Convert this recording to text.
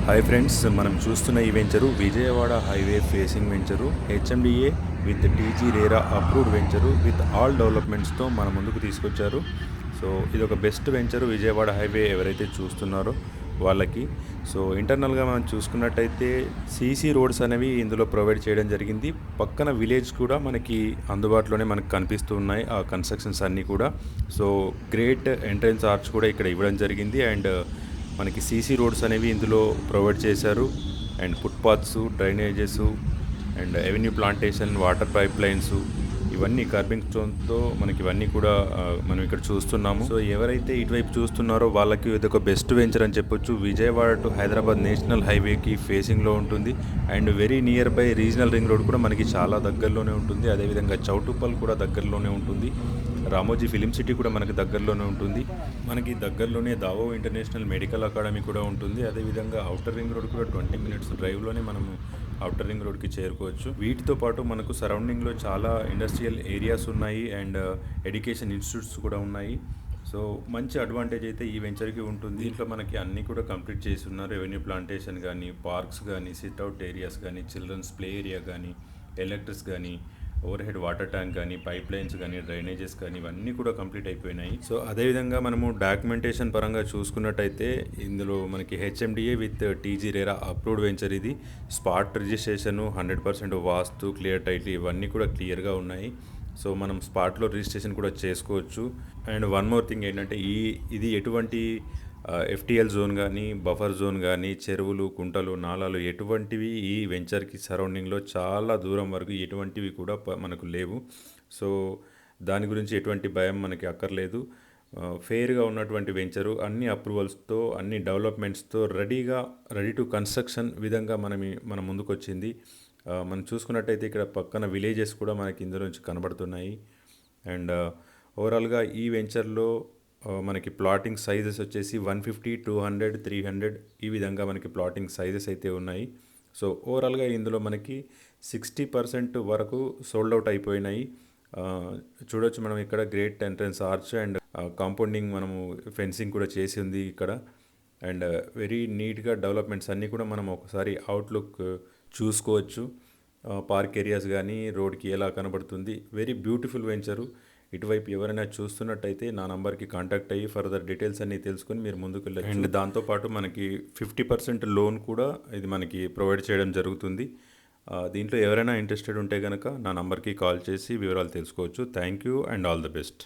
Hi friends, మనం చూస్తున్న ఈ venture Vijayawada highway facing venture HMDA with TG RERA approved venture with all డెవలప్మెంట్స్తో మన ముందుకు తీసుకొచ్చారు. సో ఇది ఒక బెస్ట్ వెంచరు విజయవాడ హైవే ఎవరైతే చూస్తున్నారో వాళ్ళకి. సో ఇంటర్నల్గా మనం చూసుకున్నట్టయితే సీసీ రోడ్స్ అనేవి ఇందులో ప్రొవైడ్ చేయడం జరిగింది. పక్కన విలేజ్ కూడా మనకి అందుబాటులోనే మనకు కనిపిస్తూ ఉన్నాయి ఆ కన్స్ట్రక్షన్స్ అన్నీ కూడా. సో గ్రేట్ ఎంట్రన్స్ ఆర్చ్ కూడా ఇక్కడ ఇవ్వడం జరిగింది. అండ్ మనకి సీసీ రోడ్స్ అనేవి ఇందులో ప్రొవైడ్ చేశారు. And footpaths, drainages and avenue plantation, water pipe lines, ఇవన్నీ కర్బింగ్ స్టోన్తో మనకి ఇవన్నీ కూడా మనం ఇక్కడ చూస్తున్నాము. సో ఎవరైతే ఇటువైపు చూస్తున్నారో వాళ్ళకి ఇది ఒక బెస్ట్ వెంచర్ అని చెప్పొచ్చు. విజయవాడ టు హైదరాబాద్ నేషనల్ హైవేకి ఫేసింగ్లో ఉంటుంది. And very near by regional ring road కూడా మనకి చాలా దగ్గరలోనే ఉంటుంది. అదేవిధంగా చౌటుప్పల్ కూడా దగ్గరలోనే ఉంటుంది. రామోజీ ఫిలిం సిటీ కూడా మనకి దగ్గరలోనే ఉంటుంది. మనకి దగ్గరలోనే దావో ఇంటర్నేషనల్ మెడికల్ అకాడమీ కూడా ఉంటుంది. అదేవిధంగా అవుటర్ రింగ్ రోడ్ కూడా 20 మినిట్స్ డ్రైవ్లోనే మనము అవుటర్ రింగ్ రోడ్కి చేరుకోవచ్చు. వీటితో పాటు మనకు సరౌండింగ్లో చాలా ఇండస్ట్రియల్ ఏరియాస్ ఉన్నాయి అండ్ ఎడ్యుకేషన్ ఇన్స్టిట్యూట్స్ కూడా ఉన్నాయి. సో మంచి అడ్వాంటేజ్ అయితే ఈ వెంచర్కి ఉంటుంది. దీంట్లో మనకి అన్నీ కూడా కంప్లీట్ చేసి ఉన్నారు. రెవెన్యూ ప్లాంటేషన్ కానీ, పార్క్స్ కానీ, సిట్అవుట్ ఏరియాస్ కానీ, చిల్డ్రన్స్ ప్లే ఏరియా కానీ, ఎలక్ట్రిక్స్ కానీ, ఓవర్ హెడ్ వాటర్ ట్యాంక్ కానీ, పైప్ లైన్స్ కానీ, డ్రైనేజెస్ కానీ, ఇవన్నీ కూడా కంప్లీట్ అయిపోయినాయి. సో అదేవిధంగా మనము డాక్యుమెంటేషన్ పరంగా చూసుకున్నట్టయితే ఇందులో మనకి HMDA with TG RERA approved venture ఇది. స్పాట్ రిజిస్ట్రేషన్, 100% వాస్తు, క్లియర్ టైటిల్, ఇవన్నీ కూడా క్లియర్గా ఉన్నాయి. సో మనం స్పాట్లో రిజిస్ట్రేషన్ కూడా చేసుకోవచ్చు. అండ్ వన్ మోర్ థింగ్ ఏంటంటే ఇది ఎటువంటి ఎఫ్టీఎల్ జోన్ కానీ, బఫర్ జోన్ కానీ, చెరువులు, కుంటలు, నాలాలు ఎటువంటివి ఈ వెంచర్కి సరౌండింగ్లో చాలా దూరం వరకు ఎటువంటివి కూడా మనకు లేవు. సో దాని గురించి ఎటువంటి భయం మనకి అక్కర్లేదు. ఫెయిర్గా ఉన్నటువంటి వెంచరు, అన్ని అప్రూవల్స్తో, అన్ని డెవలప్మెంట్స్తో రెడీ టు కన్స్ట్రక్షన్ విధంగా మన ముందుకు వచ్చింది. మనం చూసుకున్నట్టయితే ఇక్కడ పక్కన విలేజెస్ కూడా మనకి ఇందులో నుంచి కనబడుతున్నాయి. అండ్ ఓవరాల్గా ఈ వెంచర్లో మనకి ప్లాటింగ్ సైజెస్ వచ్చేసి 150, 200, 300 ఈ విధంగా మనకి ప్లాటింగ్ సైజెస్ అయితే ఉన్నాయి. సో ఓవరాల్గా ఇందులో మనకి 60% వరకు సోల్డ్ అవుట్ అయిపోయినాయి. చూడొచ్చు మనం ఇక్కడ great entrance arch and compounding, మనము ఫెన్సింగ్ కూడా చేసి ఉంది ఇక్కడ. అండ్ వెరీ నీట్గా డెవలప్మెంట్స్ అన్నీ కూడా మనం ఒకసారి అవుట్లుక్ చూసుకోవచ్చు. పార్క్ ఏరియాస్ కానీ, రోడ్కి ఎలా కనబడుతుంది, వెరీ బ్యూటిఫుల్ వెంచరు. ఇటువైపు ఎవరైనా చూస్తున్నట్టయితే నా నంబర్కి కాంటాక్ట్ అయ్యి ఫర్దర్ డీటెయిల్స్ అన్నీ తెలుసుకొని మీరు ముందుకు వెళ్ళచ్చు. అండ్ దాంతోపాటు మనకి 50% లోన్ కూడా ఇది మనకి ప్రొవైడ్ చేయడం జరుగుతుంది. దీంట్లో ఎవరైనా ఇంట్రెస్టెడ్ ఉంటే కనుక నా నంబర్కి కాల్ చేసి వివరాలు తెలుసుకోవచ్చు. Thank you and all the best.